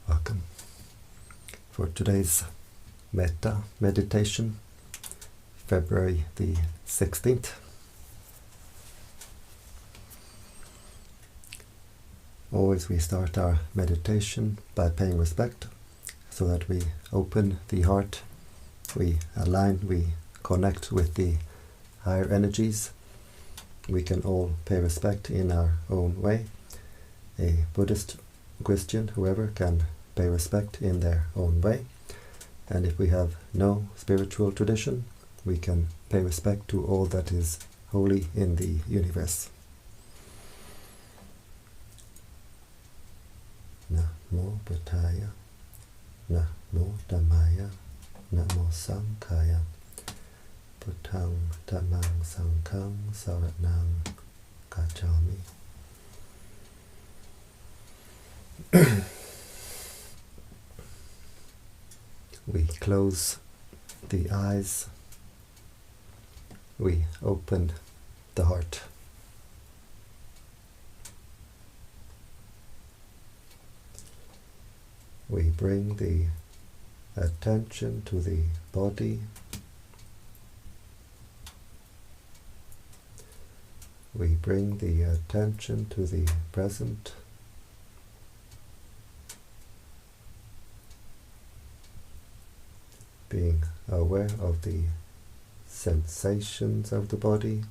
Welcome for today's Metta meditation, February the 16th. Always we start our meditation by paying respect so that we open the heart, we align, we connect with the higher energies. We can all pay respect in our own way. A Buddhist, Christian, whoever can pay respect in their own way. And if we have no spiritual tradition, we can pay respect to all that is holy in the universe. Namo Buddhaya, Namo Dhammaya, Namo Sanghaya, Buddhang Dhammang Sanghang Saranang Gacchami. We close the eyes, we open the heart. We bring the attention to the body. We bring the attention to the present. Being aware of the sensations of the body,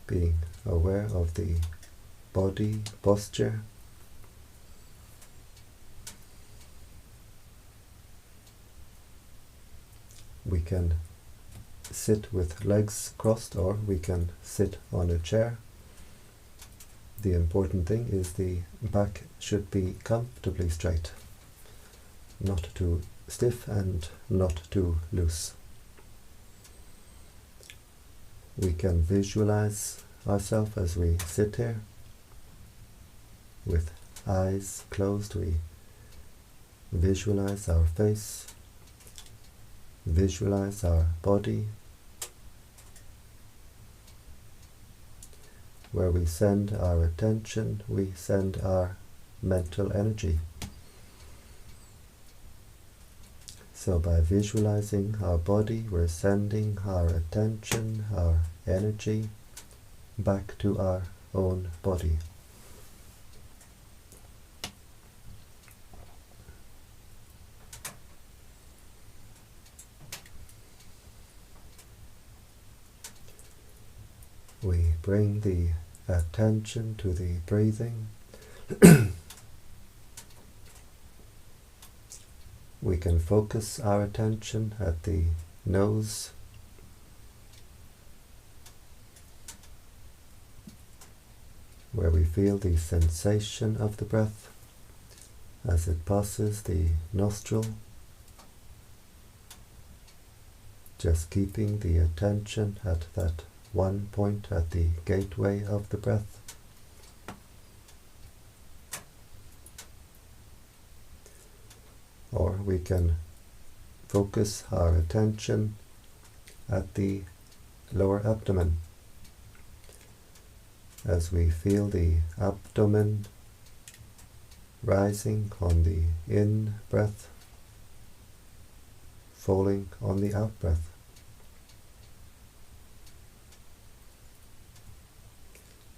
being aware of the body posture, we can sit with legs crossed or we can sit on a chair. The important thing is the back should be comfortably straight. Not too stiff and not too loose. We can visualize ourselves as we sit here. With eyes closed, we visualize our face, visualize our body, where we send our attention, we send our mental energy. So by visualizing our body, we're sending our attention, our energy back to our own body. We bring the attention to the breathing. We can focus our attention at the nose, where we feel the sensation of the breath as it passes the nostril, just keeping the attention at that one point at the gateway of the breath. Or we can focus our attention at the lower abdomen as we feel the abdomen rising on the in-breath, falling on the out-breath.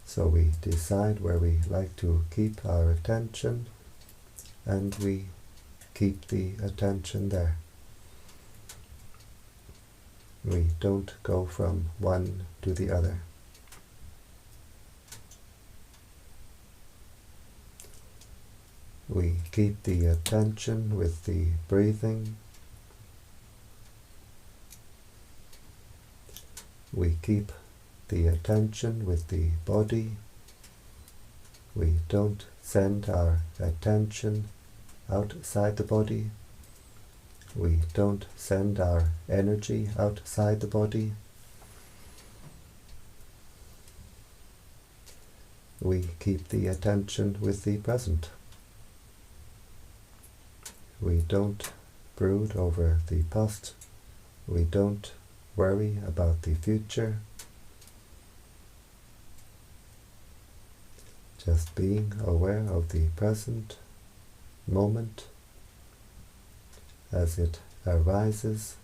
So we decide where we like to keep our attention and we keep the attention there. We don't go from one to the other. We keep the attention with the breathing. We keep the attention with the body. We don't send our attention outside the body. We don't send our energy outside the body. We keep the attention with the present. We don't brood over the past. We don't worry about the future. Just being aware of the present moment as it arises,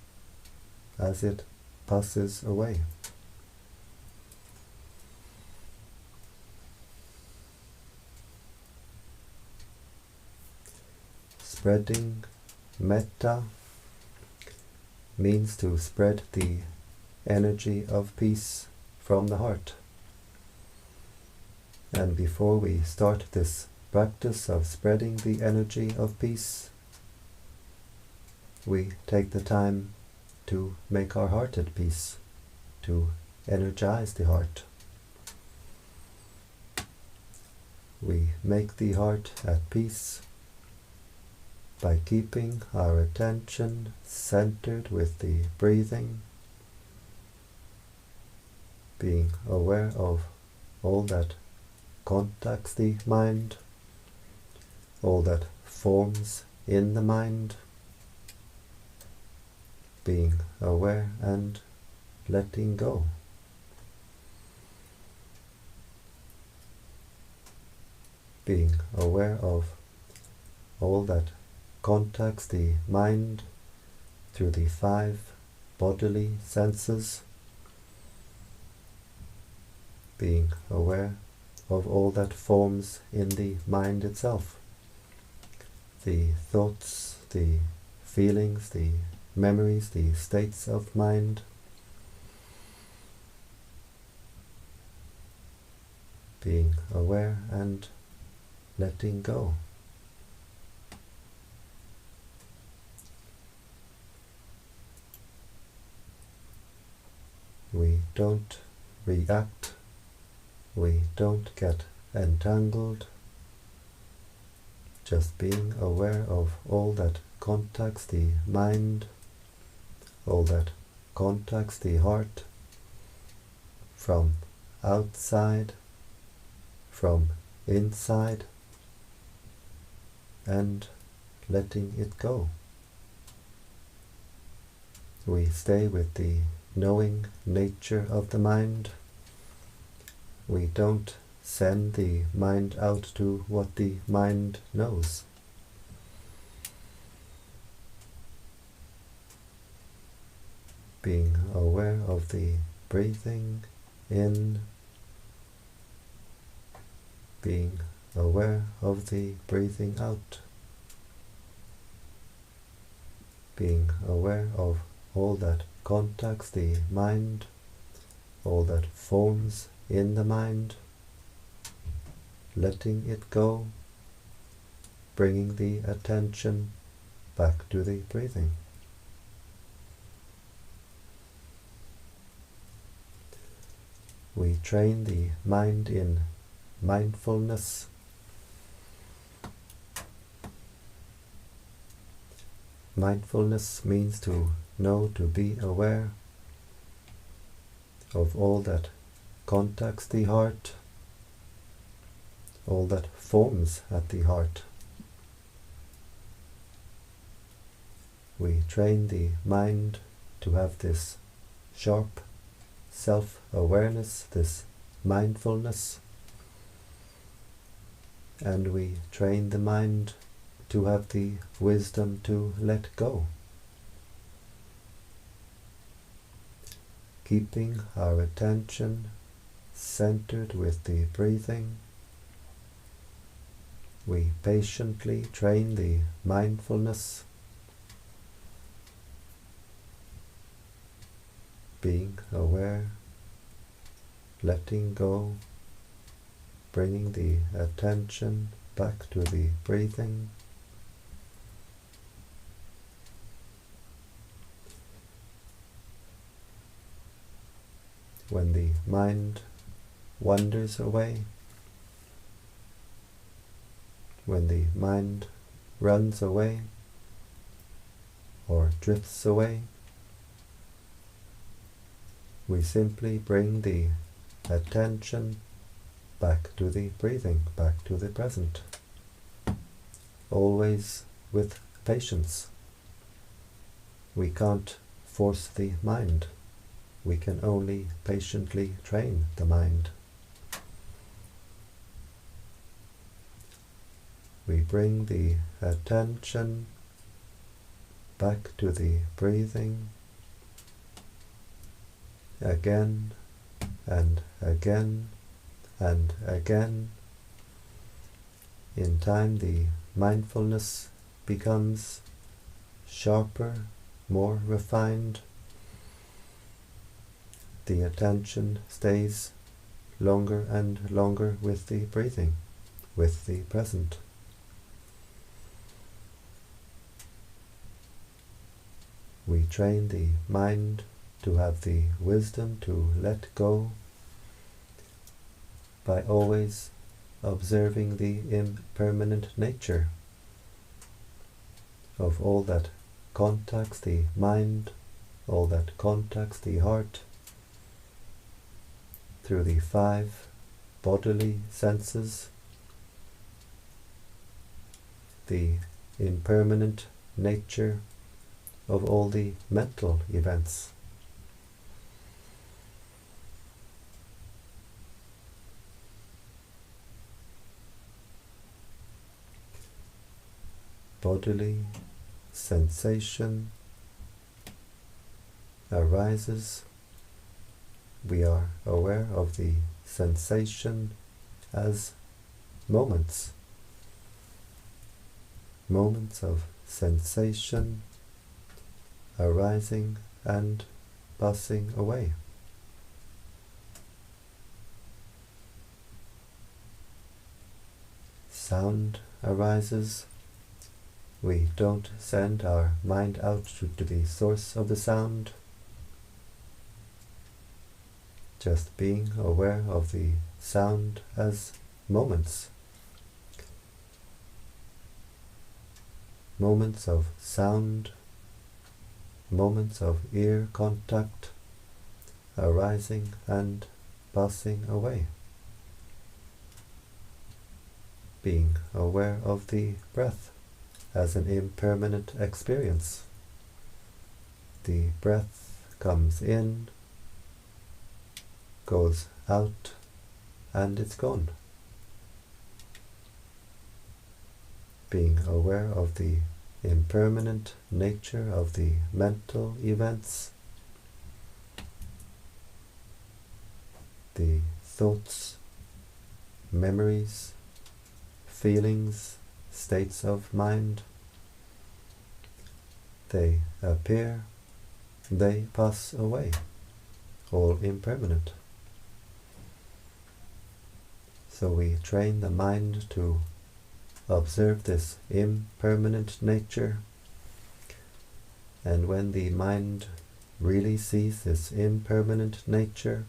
as it passes away. Spreading Metta means to spread the energy of peace from the heart. And before we start this practice of spreading the energy of peace, we take the time to make our heart at peace, to energize the heart. We make the heart at peace by keeping our attention centered with the breathing, being aware of all that contacts the mind, all that forms in the mind, being aware and letting go. Being aware of all that contacts the mind through the 5 bodily senses, being aware of all that forms in the mind itself, the thoughts, the feelings, the memories, the states of mind, being aware and letting go. We don't react, we don't get entangled, just being aware of all that contacts the mind, all that contacts the heart, from outside, from inside, and letting it go. We stay with the knowing nature of the mind. We don't send the mind out to what the mind knows. Being aware of the breathing in, being aware of the breathing out, being aware of all that contacts the mind, all that forms in the mind, letting it go, bringing the attention back to the breathing. We train the mind in mindfulness. Mindfulness means to know, to be aware of all that contacts the heart, all that forms at the heart. We train the mind to have this sharp self-awareness, this mindfulness, and we train the mind to have the wisdom to let go. Keeping our attention centered with the breathing, we patiently train the mindfulness, being aware, letting go, bringing the attention back to the breathing. When the mind wanders away, when the mind runs away or drifts away, we simply bring the attention back to the breathing, back to the present, always with patience. We can't force the mind. We can only patiently train the mind. we bring the attention back to the breathing again and again and again. In time, the mindfulness becomes sharper, more refined. The attention stays longer and longer with the breathing, with the present. We train the mind to have the wisdom to let go by always observing the impermanent nature of all that contacts the mind, all that contacts the heart, through the 5 bodily senses, the impermanent nature of all the mental events. Bodily sensation arises. We are aware of the sensation as moments. Moments of sensation arising and passing away. Sound arises. We don't send our mind out to the source of the sound. Just being aware of the sound as moments. Moments of sound, moments of ear contact, arising and passing away. Being aware of the breath as an impermanent experience. The breath comes in, goes out, and it's gone. Being aware of the impermanent nature of the mental events, the thoughts, memories, feelings, states of mind. They appear, they pass away, all impermanent. So we train the mind to observe this impermanent nature, and when the mind really sees this impermanent nature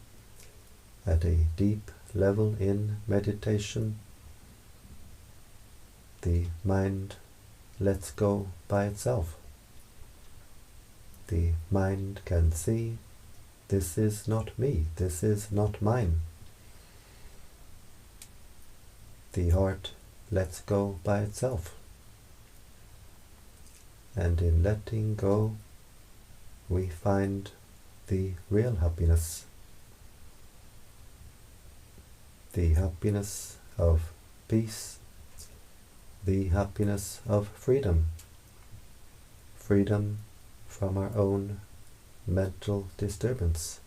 at a deep level in meditation, the mind lets go by itself. The mind can see, this is not me, this is not mine. The heart lets go by itself. And in letting go, we find the real happiness. The happiness of peace, the happiness of freedom. Freedom from our own mental disturbance.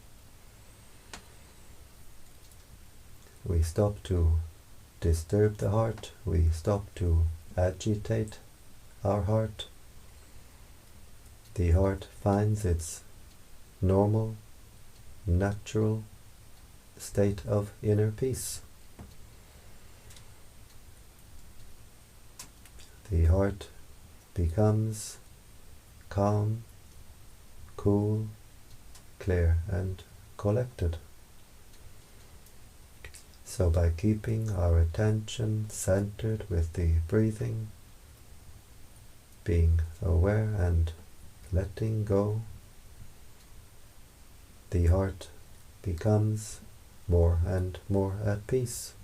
We stop to disturb the heart, we stop to agitate our heart. The heart finds its normal, natural state of inner peace. The heart becomes calm, cool, clear, and collected. So by keeping our attention centered with the breathing, being aware and letting go, the heart becomes more and more at peace.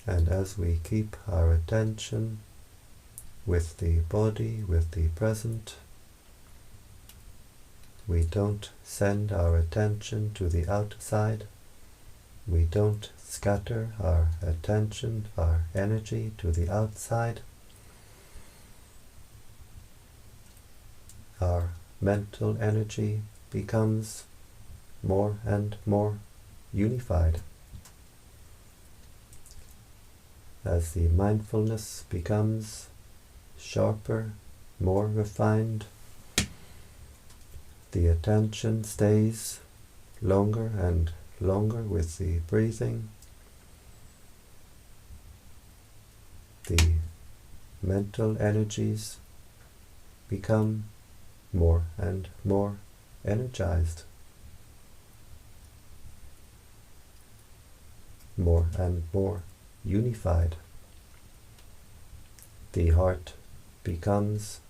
And as we keep our attention with the body, with the present, we don't send our attention to the outside. We don't scatter our attention, our energy to the outside, our mental energy becomes more and more unified. As the mindfulness becomes sharper, more refined, the attention stays longer and longer with the breathing. The mental energies become more and more energized, more and more unified. The heart becomes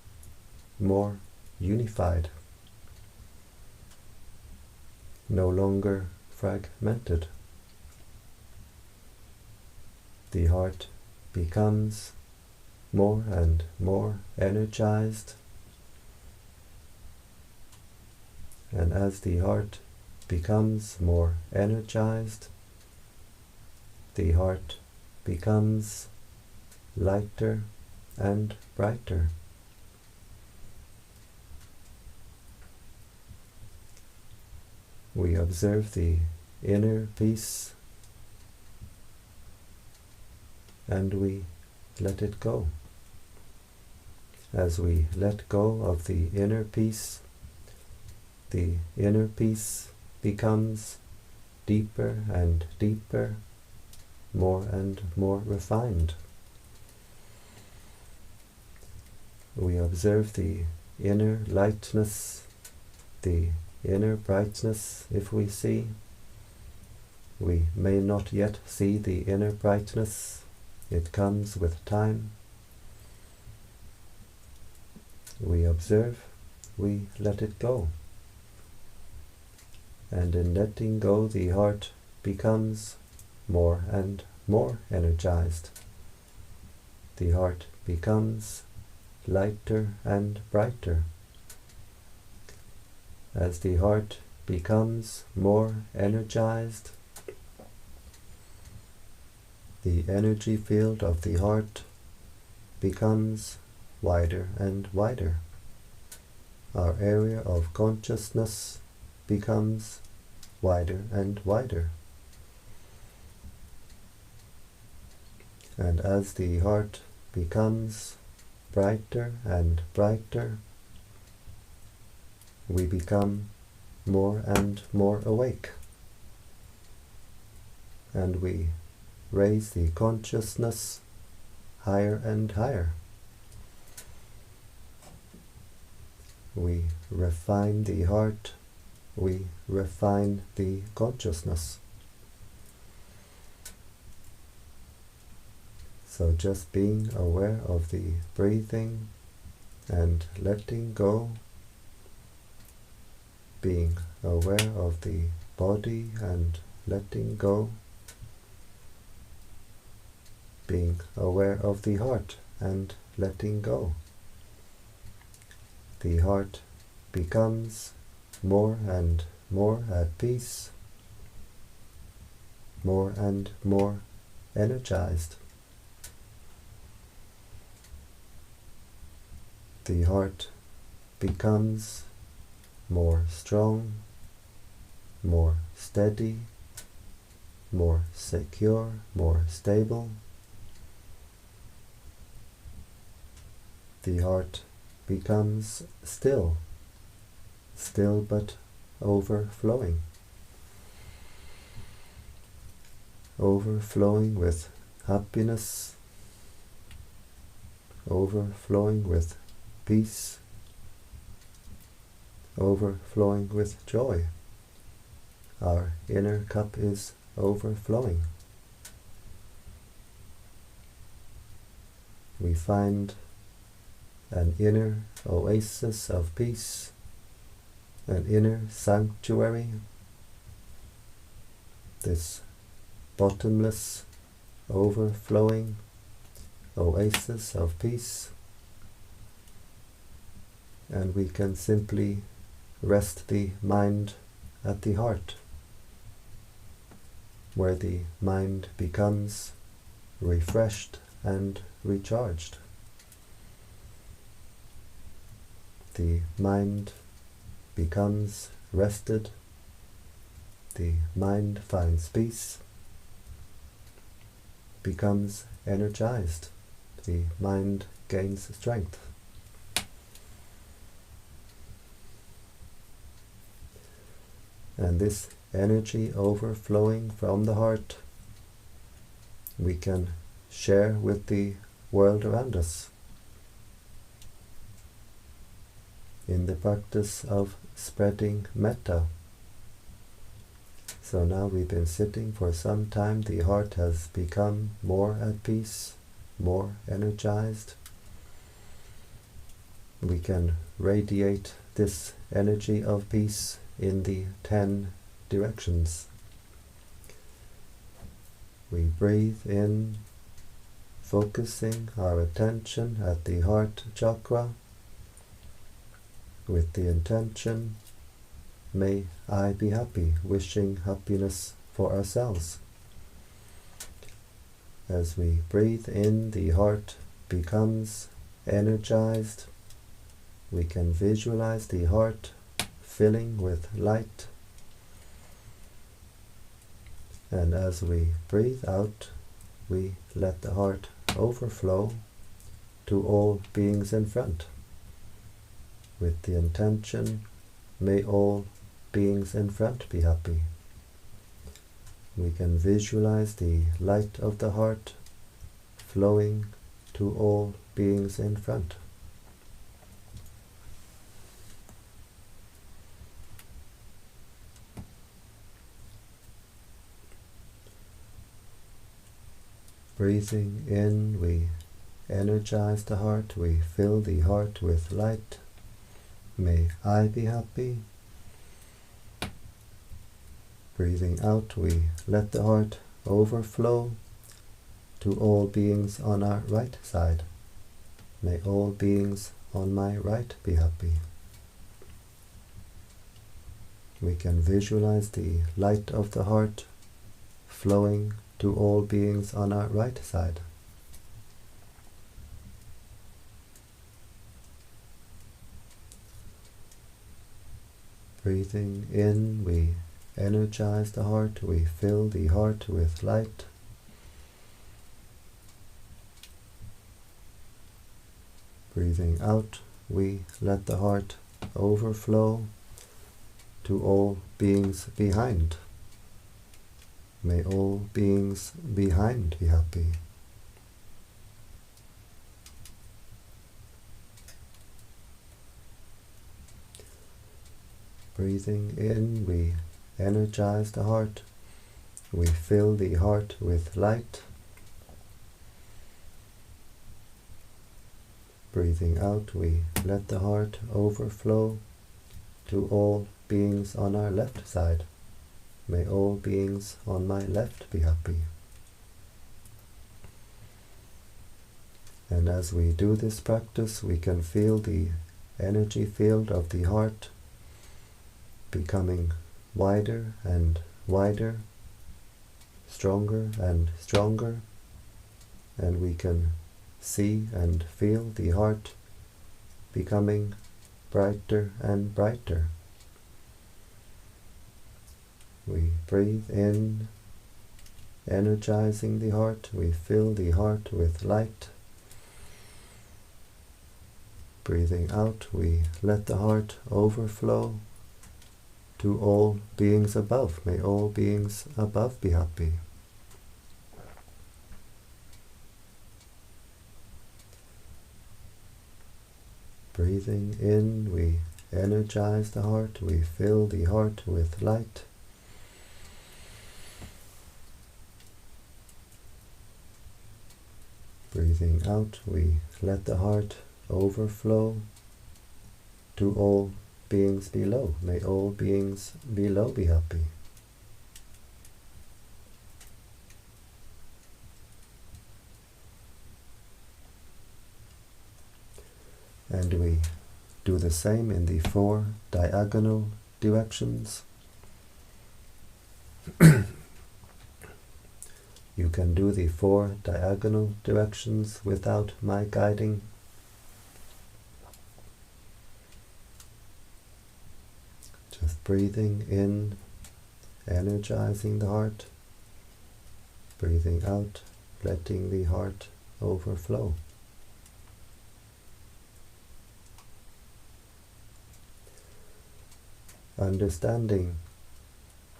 more unified, no longer fragmented. The heart becomes more and more energized, and as the heart becomes more energized, the heart becomes lighter and brighter. We observe the inner peace and we let it go. As we let go of the inner peace becomes deeper and deeper, more and more refined. We observe the inner lightness, the inner brightness. If we see, we may not yet see the inner brightness. It comes with time. We observe, we let it go. And in letting go, the heart becomes more and more energized. The heart becomes lighter and brighter. As the heart becomes more energized, the energy field of the heart becomes wider and wider. Our area of consciousness becomes wider and wider. And as the heart becomes brighter and brighter, we become more and more awake. And we raise the consciousness higher and higher. We refine the heart, we refine the consciousness. So just being aware of the breathing and letting go, being aware of the body and letting go, being aware of the heart and letting go. The heart becomes more and more at peace, more and more energized. The heart becomes more strong, more steady, more secure, more stable. The heart becomes still but overflowing. Overflowing with happiness, overflowing with peace, overflowing with joy. Our inner cup is overflowing. We find an inner oasis of peace, an inner sanctuary, this bottomless, overflowing oasis of peace, and we can simply rest the mind at the heart. where the mind becomes refreshed and recharged. The mind becomes rested, the mind finds peace, becomes energized, the mind gains strength. And this energy overflowing from the heart we can share with the world around us in the practice of spreading metta. So now we've been sitting for some time, the heart has become more at peace, more energized. We can radiate this energy of peace in the 10 directions. We breathe in, focusing our attention at the heart chakra with the intention, may I be happy, wishing happiness for ourselves. As we breathe in, the heart becomes energized. We can visualize the heart filling with light. And as we breathe out, we let the heart overflow to all beings in front, with the intention, may all beings in front be happy. We can visualize the light of the heart flowing to all beings in front. Breathing in, we energize the heart, we fill the heart with light. May I be happy. Breathing out, we let the heart overflow to all beings on our right side. May all beings on my right be happy. We can visualize the light of the heart flowing to all beings on our right side. Breathing in, we energize the heart, we fill the heart with light. Breathing out, we let the heart overflow to all beings behind. May all beings behind be happy. Breathing in, we energize the heart. We fill the heart with light. Breathing out, we let the heart overflow to all beings on our left side. May all beings on my left be happy. And as we do this practice, we can feel the energy field of the heart becoming wider and wider, stronger and stronger, and we can see and feel the heart becoming brighter and brighter. We breathe in, energizing the heart. We fill the heart with light. Breathing out, we let the heart overflow to all beings above. May all beings above be happy. Breathing in, we energize the heart. We fill the heart with light. Breathing out, we let the heart overflow to all beings below. May all beings below be happy. And we do the same in the 4 diagonal directions. You can do the 4 diagonal directions without my guiding. Just breathing in, energizing the heart. Breathing out, letting the heart overflow. Understanding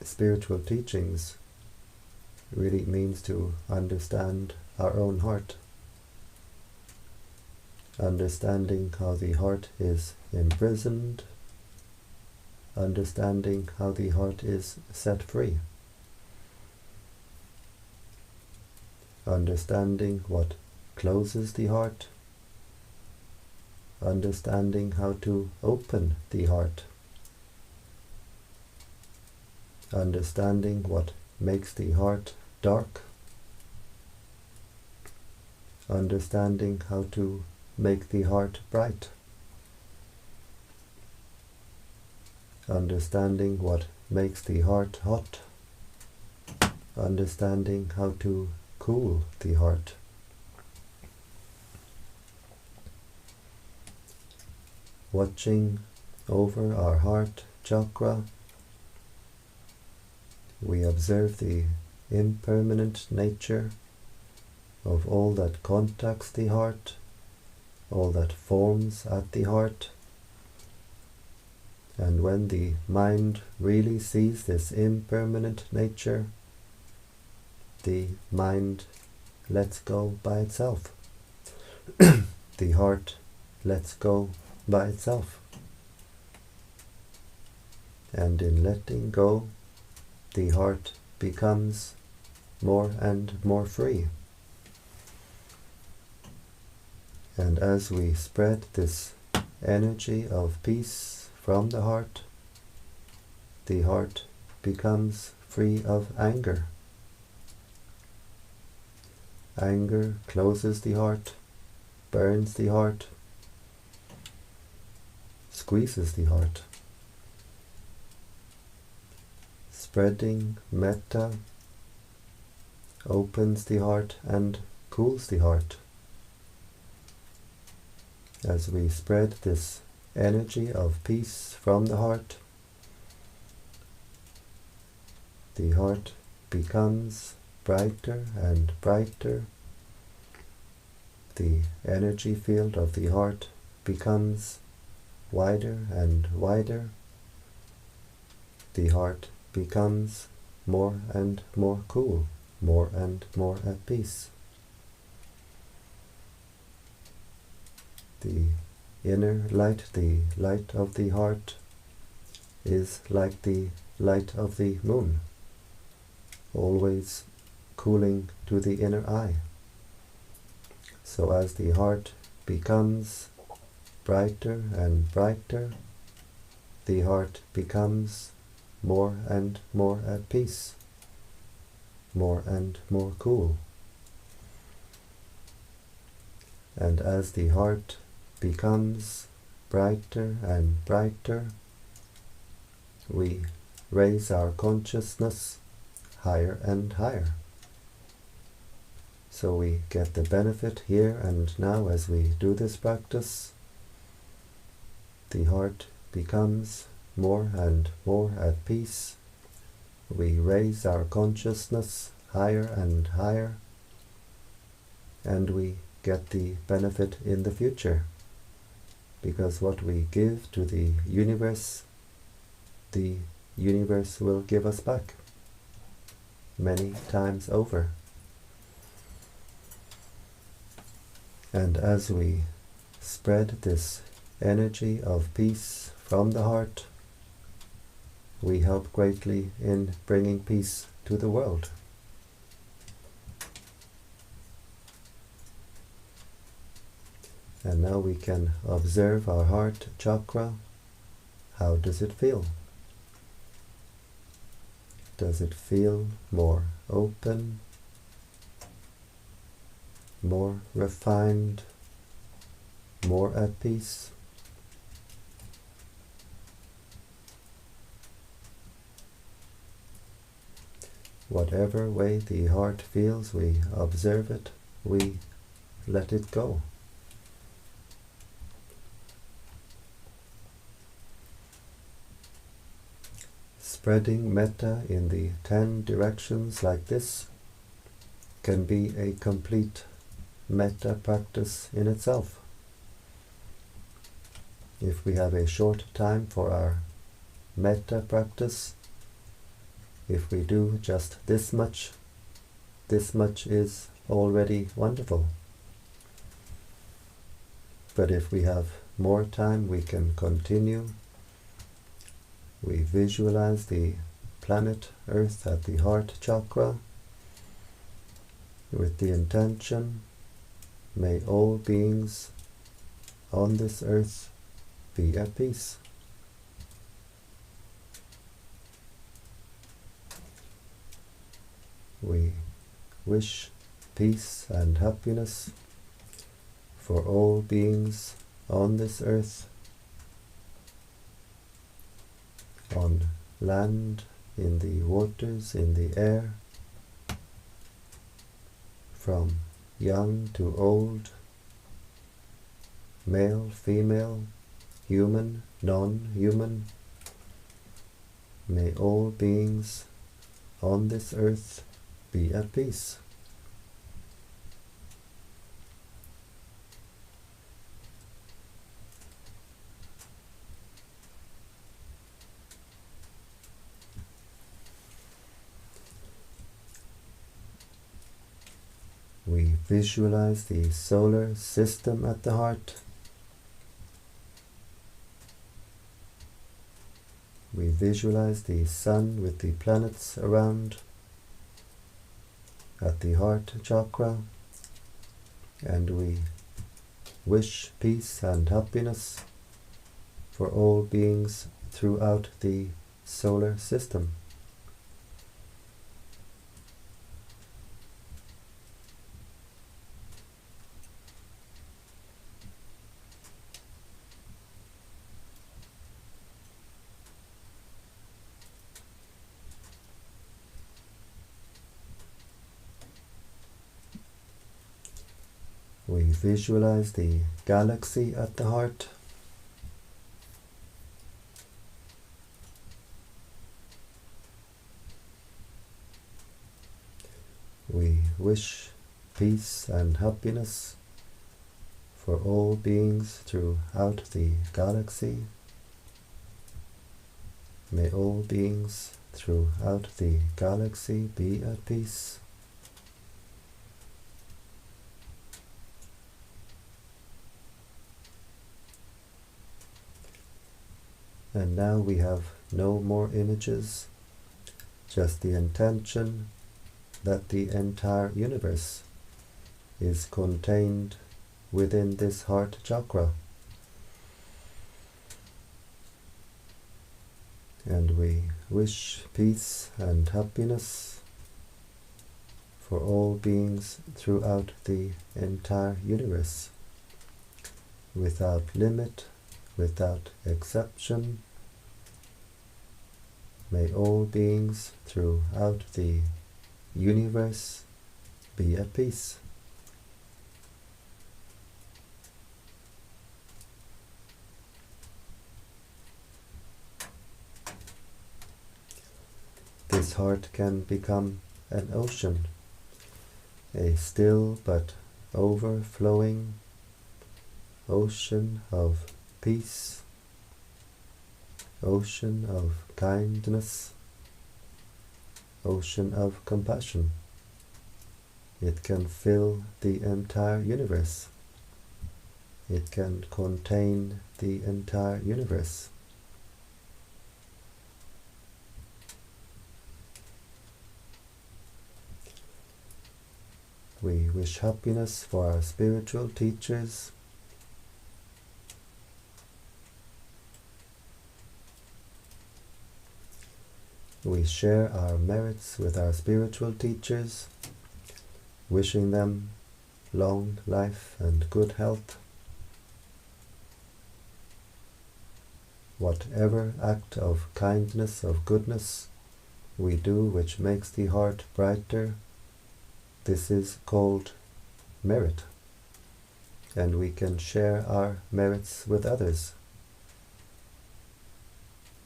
spiritual teachings really means to understand our own heart. Understanding how the heart is imprisoned. Understanding how the heart is set free. Understanding what closes the heart. Understanding how to open the heart. Understanding what makes the heart dark. Understanding how to make the heart bright. Understanding what makes the heart hot. Understanding how to cool the heart. Watching over our heart chakra, we observe the impermanent nature of all that contacts the heart, all that forms at the heart. And when the mind really sees this impermanent nature, the mind lets go by itself. The heart lets go by itself. And in letting go, the heart becomes more and more free. And as we spread this energy of peace from the heart becomes free of anger. Anger closes the heart, burns the heart, squeezes the heart. Spreading metta opens the heart and cools the heart. As we spread this energy of peace from the heart becomes brighter and brighter. The energy field of the heart becomes wider and wider. The heart becomes more and more cool, more and more at peace. The inner light, the light of the heart, is like the light of the moon, always cooling to the inner eye. So as the heart becomes brighter and brighter, the heart becomes more and more at peace, more and more cool. And as the heart becomes brighter and brighter, we raise our consciousness higher and higher. So we get the benefit here and now as we do this practice. The heart becomes more and more at peace. We raise our consciousness higher and higher, and we get the benefit in the future, because what we give to the universe will give us back many times over. And as we spread this energy of peace from the heart, we help greatly in bringing peace to the world. And now we can observe our heart chakra. How does it feel? Does it feel more open, more refined, more at peace? Whatever way the heart feels, we observe it, we let it go. Spreading metta in the 10 directions like this can be a complete metta practice in itself. If we have a short time for our metta practice, if we do just this much is already wonderful. But if we have more time, we can continue. We visualize the planet Earth at the heart chakra with the intention, may all beings on this earth be at peace. We wish peace and happiness for all beings on this earth, on land, in the waters, in the air, from young to old, male, female, human, non-human. May all beings on this earth be at peace. We visualize the solar system at the heart. We visualize the sun with the planets around at the heart chakra, and we wish peace and happiness for all beings throughout the solar system. We visualize the galaxy at the heart. We wish peace and happiness for all beings throughout the galaxy. May all beings throughout the galaxy be at peace. And now we have no more images, just the intention that the entire universe is contained within this heart chakra. And we wish peace and happiness for all beings throughout the entire universe, without limit, without exception. May all beings throughout the universe be at peace. This heart can become an ocean, a still but overflowing ocean of peace, ocean of kindness, ocean of compassion. It can fill the entire universe. It can contain the entire universe. We wish happiness for our spiritual teachers. We share our merits with our spiritual teachers, wishing them long life and good health. Whatever act of kindness, of goodness, we do which makes the heart brighter, this is called merit, and we can share our merits with others.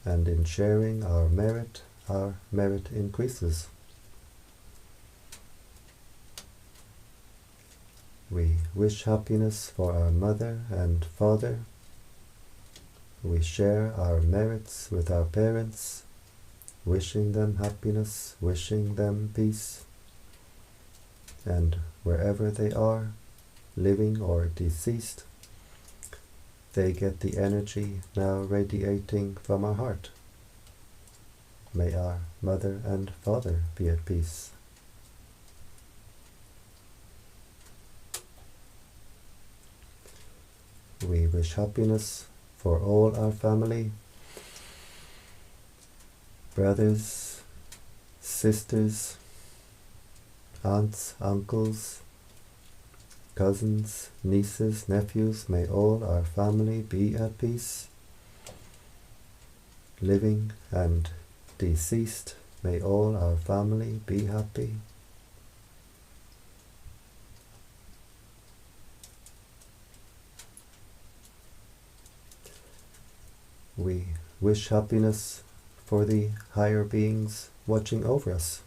And in sharing our merit increases. We wish happiness for our mother and father. We share our merits with our parents, wishing them happiness, wishing them peace. And wherever they are, living or deceased, they get the energy now radiating from our heart. May our mother and father be at peace. We wish happiness for all our family, brothers, sisters, aunts, uncles, cousins, nieces, nephews. May all our family be at peace. Living and deceased, may all our family be happy. We wish happiness for the higher beings watching over us.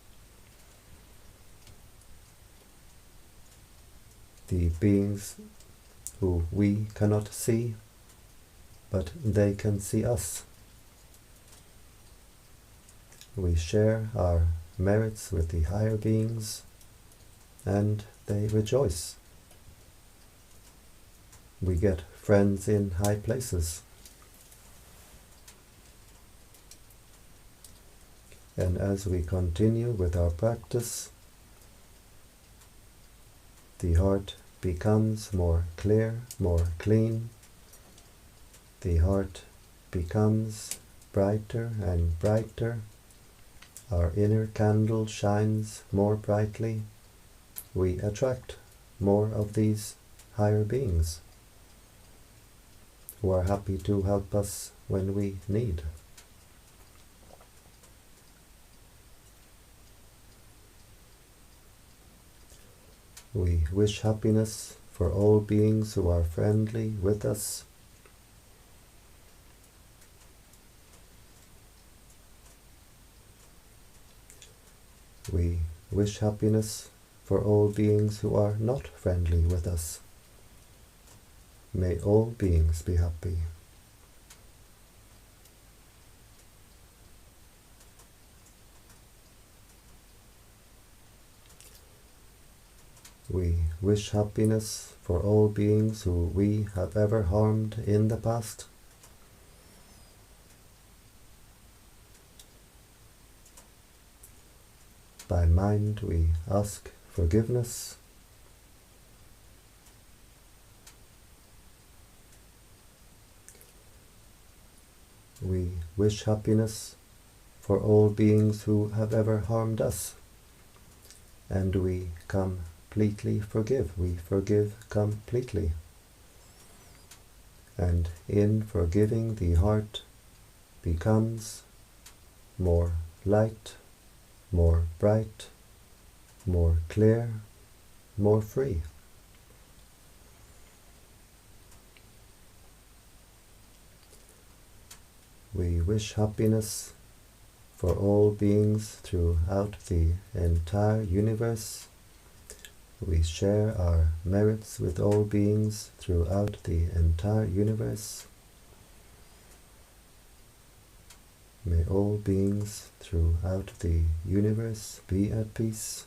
The beings who we cannot see, but they can see us. We share our merits with the higher beings, and they rejoice. We get friends in high places. And as we continue with our practice, the heart becomes more clear, more clean. The heart becomes brighter and brighter. Our inner candle shines more brightly. We attract more of these higher beings who are happy to help us when we need. We wish happiness for all beings who are friendly with us. We wish happiness for all beings who are not friendly with us. May all beings be happy. We wish happiness for all beings who we have ever harmed in the past. By mind we ask forgiveness. We wish happiness for all beings who have ever harmed us, and we completely forgive. We forgive completely. And in forgiving, the heart becomes more light, more bright, more clear, more free. We wish happiness for all beings throughout the entire universe. We share our merits with all beings throughout the entire universe. May all beings throughout the universe be at peace.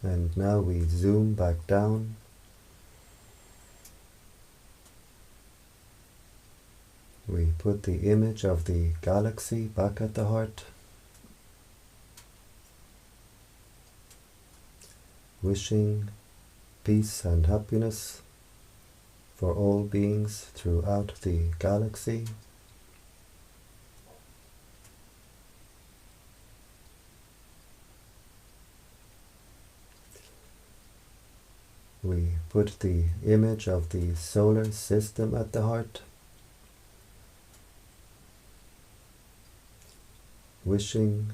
And now we zoom back down. We put the image of the galaxy back at the heart, wishing peace and happiness for all beings throughout the galaxy. We put the image of the solar system at the heart, wishing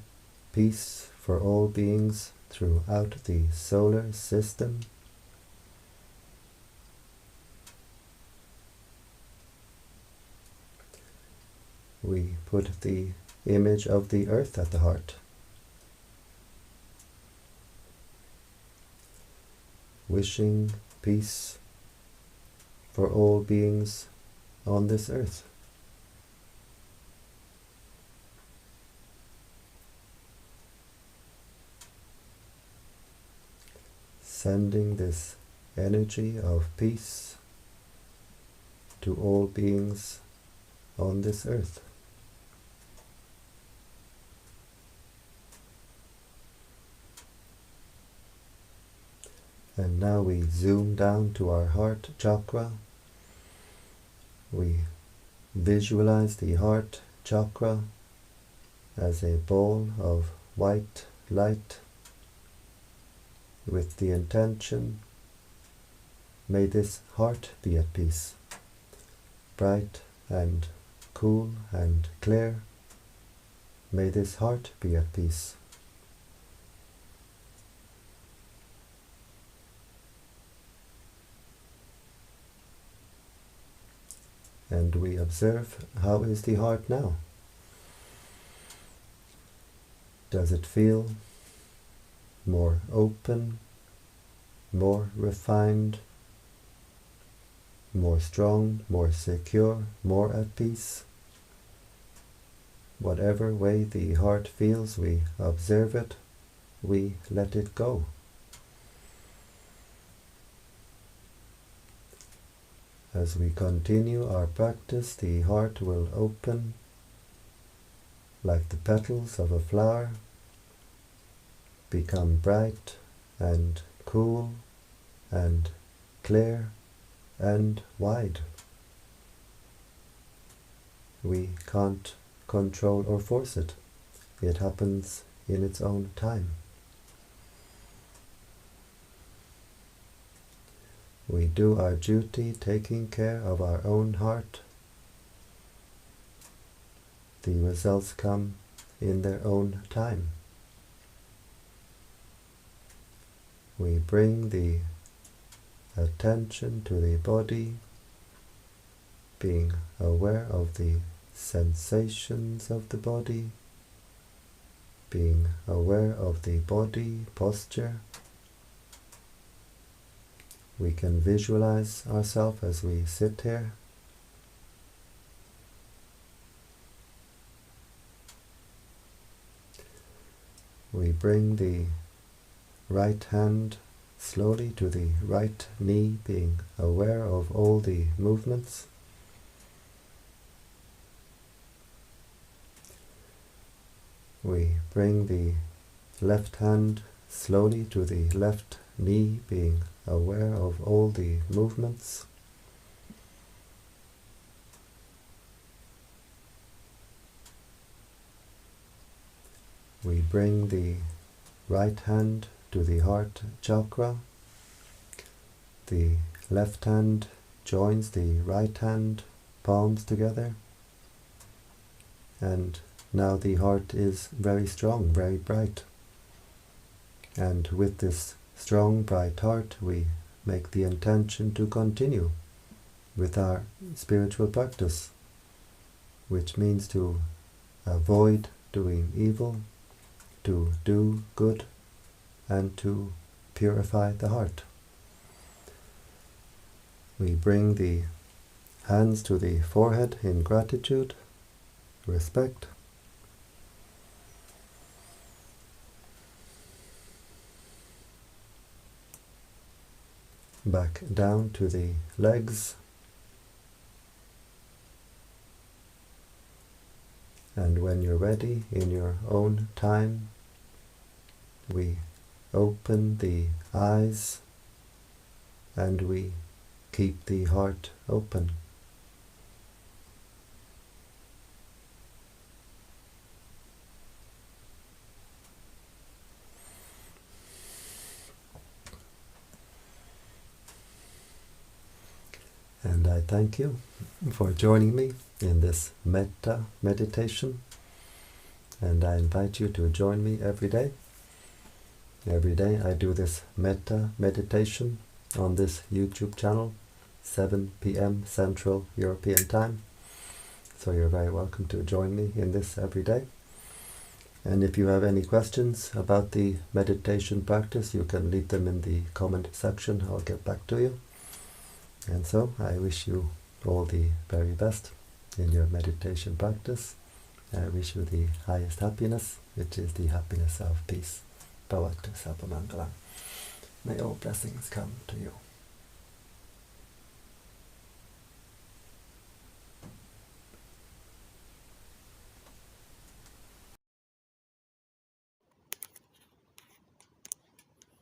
peace for all beings throughout the solar system. We put the image of the earth at the heart, wishing peace for all beings on this earth. Sending this energy of peace to all beings on this earth. And now we zoom down to our heart chakra. We visualize the heart chakra as a ball of white light with the intention, may this heart be at peace, bright and cool and clear. May this heart be at peace. And we observe, how is the heart now? Does it feel more open, more refined, more strong, more secure, more at peace? Whatever way the heart feels, we observe it, we let it go. As we continue our practice, the heart will open like the petals of a flower, become bright and cool and clear and wide. We can't control or force it. It happens in its own time. We do our duty taking care of our own heart. The results come in their own time. We bring the attention to the body, being aware of the sensations of the body, being aware of the body posture. We can visualize ourselves as we sit here. We bring the right hand slowly to the right knee, being aware of all the movements. We bring the left hand slowly to the left knee, being aware of all the movements. We bring the right hand to the heart chakra. The left hand joins the right hand, palms together. And now the heart is very strong, very bright. And with this strong, bright heart, we make the intention to continue with our spiritual practice, which means to avoid doing evil, to do good, and to purify the heart. We bring the hands to the forehead in gratitude, respect. Back down to the legs, and when you're ready, in your own time, we open the eyes and we keep the heart open. I thank you for joining me in this Metta meditation, and I invite you to join me every day. Every day I do this Metta meditation on this YouTube channel, 7 p.m. Central European Time. So you're very welcome to join me in this every day. And if you have any questions about the meditation practice, you can leave them in the comment section. I'll get back to you. And so I wish you all the very best in your meditation practice. I wish you the highest happiness, which is the happiness of peace. Bhavatu Sarvamangalam. May all blessings come to you.